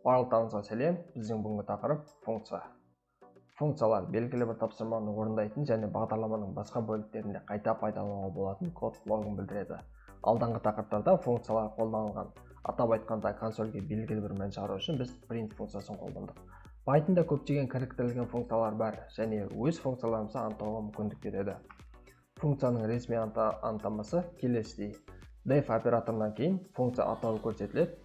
Барлықтарыңызға сәлем. Біздің бүгінгі тақырып функция. Функциялар белгілі бір тапсырманы орындайтын және бағдарламаның басқа бөліктерінде қайта пайдалануға болатын код блогын білдіреді. Алдағы тақырыптарда функциялар қолданылған. Атап айтқанда, консольге белгілі бір мән шығару үшін біз print функциясын қолдандық. Pythonда көптеген кіріктірілген функциялар бар және өз функцияларымызды анықтауға мүмкіндік береді. Функцияның ресми анықтамасы келесідей. Def операторынан кейін функция атауы көрсетіледі.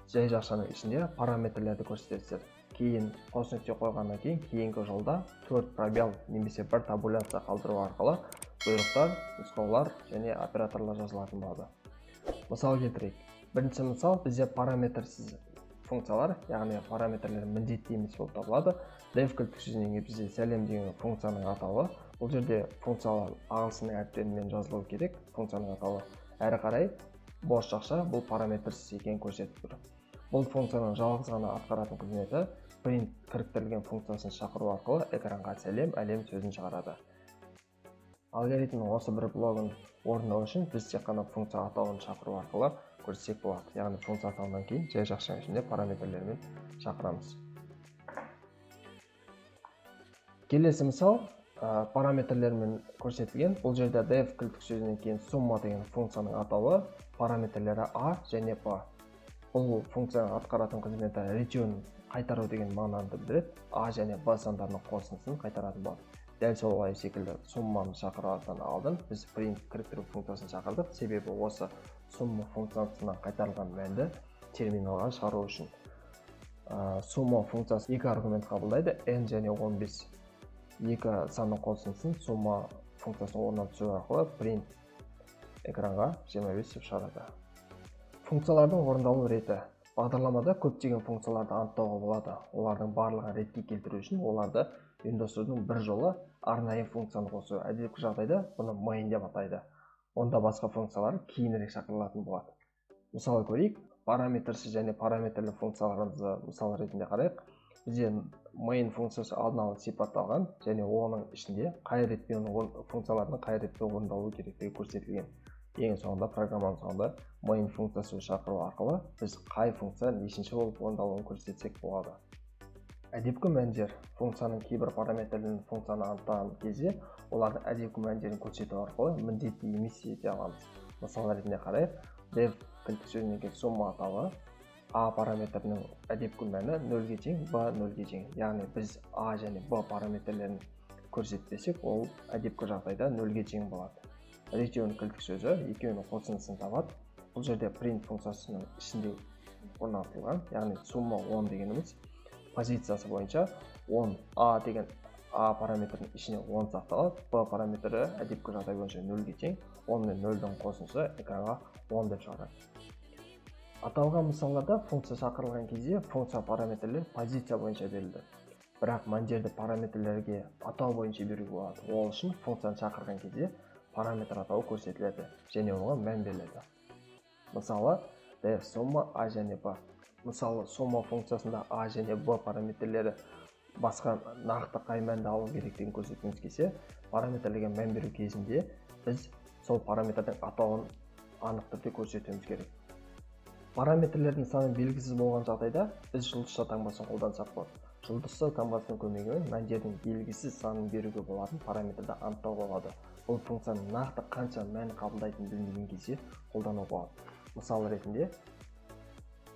Жай жақшаның ішінде параметрлерді көрсетесіздер. Кейін қос нүкте қойғаннан кейін кейінгі жолда 4 пробел немесе бір табуляция қалдыру арқылы бұйрықтар, нұсқаулар және операторлар жазылатын болады. Мысал келтірейік. Бірінші мысал бізде параметрсіз функциялар, яғни параметрлер міндетті емес болып табылады. Def кілтішінен бізде сәлем деген функцияның атауы. Бұл жерде функциялар ағылшын әріптерімен жазылуы керек. Функцияның атауы әрі қарай бос жақша бұл параметрсіз екенін көрсетіп тұр. Бұл функцияның жалғыз ғана атқаратын қызметі print кіріктірілген функциясын шақыру арқылы экранға сәлем, әлем сөзін шығарады. Алгоритмнің осы бір блогын орындау үшін біз тек қана функция атауын шақыру арқылы көрсетсек болады. Яғни функция атауынан кейін жай жақшаның ішінде параметрлермен шақырамыз. Келесі мысал параметрлермен көрсетілген. Бұл жерде def кілттік сөзінен кейін summa деген функцияның атауы, параметрлері a және b. Бұл функцияның атқаратын қызметі return қайтару деген мағынаны білдіреді. A және B сандарының қосындысын қайтаратын болады. Дәл солай секілді summаны шақырардан алдын біз print кіріктіру функциясын шақырдық. Себебі осы summa функциясынан қайтарылған мәнді терминалға шығару үшін. Summa функциясы екі аргумент қабылдайды, n және 15. Екі санның қосындысын summa функциясын орнына түсіру арқылы print экранға 25 деп шығарады. Функциялардың орындалу реті. Бағдарламада көптеген функцияларды анықтауға болады. Олардың барлығын ретке келтіру үшін оларды ұйымдастырудың бір жолы арнайы функцияны қосу. Әдетте жағдайда бұны main деп атайды. Онда басқа функциялар кейінірек шақырылатын болады. Мысалы көрейік, параметрсіз және параметрлі функцияларымызды мысал ретінде қарайық. Бізде main функциясы алдын ала сипатталған және оның ішінде қай ретпен функциялардың қай ретпен орындалуы керектігі көрсетілген. Ең соңында программаның соңында main функциясын шақыру арқылы біз қай функция нешінші болып орындалуын көрсетсек болады. Әдепкі мәндер функцияның кейбір параметрлерін функцияны анықтаған кезде олардың әдепкі мәндерін көрсету арқылы міндетті емес ете аламыз. Мысал ретінде қарайық, def кілттік сөзінен кейін summa атауы a параметрінің әдепкі мәні 0-ге тең, b 0-ге тең. Яғни біз a және b параметрлерін көрсетпесек, ол әдепкі жағдайда 0-ге тең болады. Return кілттік сөзі екеуінің қосындысын табады. Бұл жерде print функциясының ішінде орнатылған, яғни summa 10 дегеніміз позициясы бойынша 10 a деген a параметрінің ішіне 10 сақталады. b параметрі әдепкі жағдай бойынша 0-ге тең, 10 мен 0-дің қосындысы экранға 10 деп шығарады. Аталған мысалдарда функция шақырылған кезде функция параметрлер позиция бойынша берілді. Бірақ мәндерді параметрлерге атау бойынша беруге болады. Ол үшін функцияны шақырған кезде параметр атауы көрсетіледі және оған мән беріледі. Мысалы, def summa a және b. Мысалы, summa функциясында a және b параметрлері басқа нақты қай мәнді алу керектігін көрсеткіміз келсе, параметрлерге мән беру кезінде біз сол параметрдің атауын анық түрде көрсетуіміз керек. Параметрлердің саны белгісіз болған жағдайда біз жұлдызша таңбасын қолдансақ болады. Жұлдызша таңбасының көмегімен мәндердің белгісіз санын беруге болатын параметрді анықтауға болады. Бұл функцияның нақты қанша мән қабылдайтынын білмеген кезде қолдануға болады. Мысал ретінде,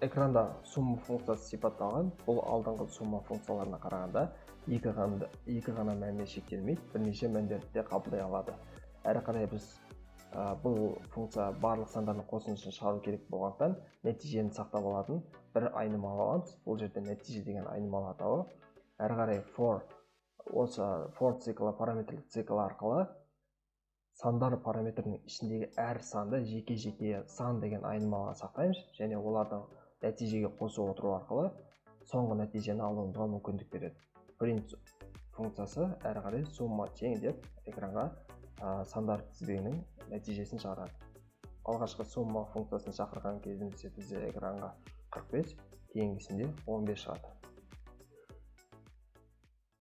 экранда summa функциясы сипатталған, бұл алдыңғы summa функцияларына қарағанда екі ғана мәнмен шектелмейді, бірнеше мәндерді де қабылдай алады. Әрі қарай біз бұл функция барлық сандардың қосындысын шығару керек болғандықтан нәтижені сақтап алатын бір айнымалы аламыз. Бұл жерде нәтиже деген айнымалы атауы. Әрі қарай for циклы параметрлік цикл арқылы сандар параметрінің ішіндегі әр санды жеке-жеке сан деген айнымалыға сақтаймыз және олардың нәтижеге қосу отыру арқылы соңғы нәтижені алуымызға мүмкіндік береді. Print функциясы әрі қарай summa тең деп экранға сандар тізбегінің нәтижесін шығарады. Алғашқы summa функциясын шақырған кезімізде бізде экранға 45, кейінгісінде 15 шығады.